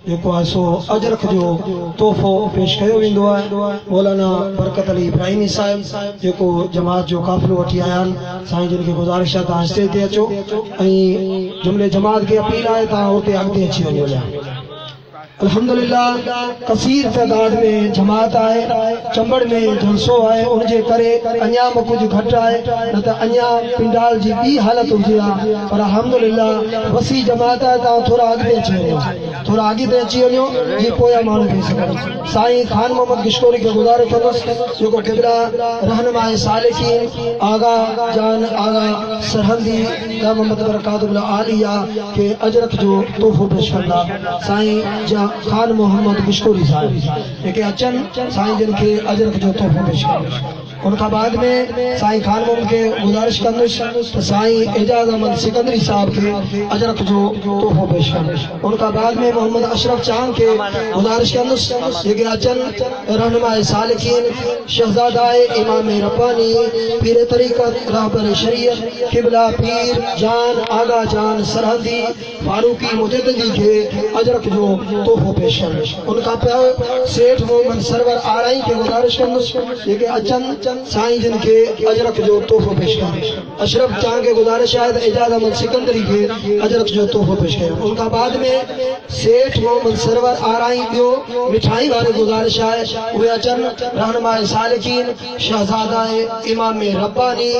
जेको आहे सो अजरख जो तोहफ़ो पेश कयो वेंदो आहे। मौलाना बरकत अली इब्राहिमी साहिब जेको जमात जो काफ़िलो वठी आया आहिनि, साईं जिन खे गुज़ारिश आहे तव्हां स्टेज ते अचो ऐं जुमिले जमात खे अपील आहे तव्हां हुते अॻिते अची वञो। अल्हम्दुलिल्लाह कसीर तदाद में जमात है, चंबड़ में जलसो है, उनके करे अञा कुछ घट है, न तो अञा पिंडाल जी बी हालत हुजे आ, पर अल्हम्दुलिल्लाह वसी जमात है। तव्हां थोड़ा अॻिते अची वञो, थोड़ा अॻिते अची वञो जी पोया माण्हू थी सघनि। साईं खान मोहम्मद किशकोरी खे गुज़ारिश कंदुसि जेको क़िबला रहनुमाए सालिकीन आगा जान आगा सरहंदी मोहम्मद बरकातुल्लाह आलिया के अजरख जो तोहफ़ो पेश कंदा। साईं खान मोहम्मद किशकोरी साहिब जेके अचनि साईं जिन खे अजरख जो तोहफ़ो पेश कनि। उनका बाद में साईं खान मोहम्मद के गुज़ारिश कंदुसि तो साईं एजाज अहमद सिकंदरी साहब के अजरख जो तोहफ़ो पेश कनि। उनका बाद में मोहम्मद अशरफ चांद के गुज़ारिश कंदुसि जेके अचनि रहनुमाए सालिकीन शहजादाए इमाम रब्बानी पीर तरीक़त रहबर शरीयत क़िबला पीर जान आगा जान सरहदी फारूकी मुजद्दिदी के अजरख जो तोहफ़ो पेश कनि। उनका पोइ सेठ मोहम्मद सरवर आरई के गुज़ारिश कंदुसि जेके अचनि साईं जिन के अजरख जो तोहफ़ो पेश कनि। अशरफ चांद के गुज़ारिश है एजाज अहमद सिकंदरी के अजरख जो तोहफ़ो पेश कयो। उनका बाद में सेठ मोहम्मद सरवर आरई ॿियो मिठाई वाले गुज़ारिश है उहे अचनि रहनुमाए सालिकीन शहजादाए इमाम रब्बानी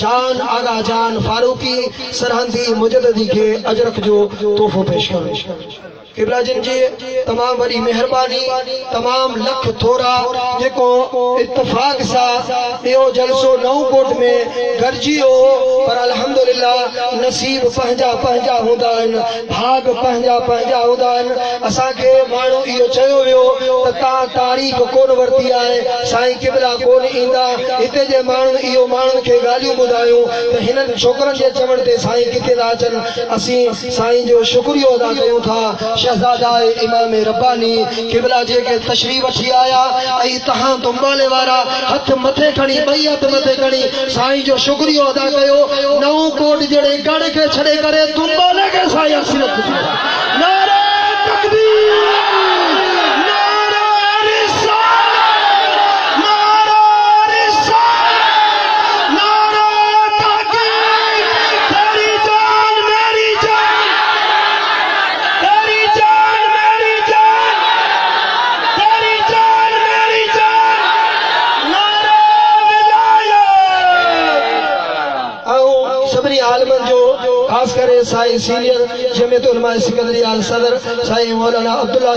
जान आगा जान फारूकी सरहंदी मुजद्दिदी के अजरख जो तोहफ़ो पेश कनि। क़िबला जिन जी तमाम बड़ी मेहरबानी तमाम लख थोड़ा जेको इत्तफाक सा यो जलसो नवकोट में गरजी हो, पर अल्हम्दुलिल्लाह नसीब पंहिंजा पंहिंजा हुंदा आहिनि, भाग पंहिंजा पंहिंजा हुंदा आहिनि। असांखे माण्हू इहो चयो वियो त तव्हां तारीख़ कोन वरिती आहे, साईं क़िबला कोन ईंदा, हिते जे माण्हू इहो माण्हुनि खे ॻाल्हियूं ॿुधायूं त हिननि छोकरनि जे चवण ते साईं किथे था अचनि। असीं साईं जो शुक्रियो अदा कयूं था। शहजादाए इमाम रब्बानी क़िबला जे के तशरीफ वठी आया ऐं तहां तुंबाले वारा हथ मथे खणी ॿई हथ मथे खणी साईं जो शुक्रियो अदा कयो। नओं कोट जड़े गढ़ के छड़े करे तुंबाले के साईं हसरत नारे तकबीर आलमन जो खास करे साईं सीनियर जमीयत उलमा सिकंदरी सदर साईं मौलाना अब्दुल्ला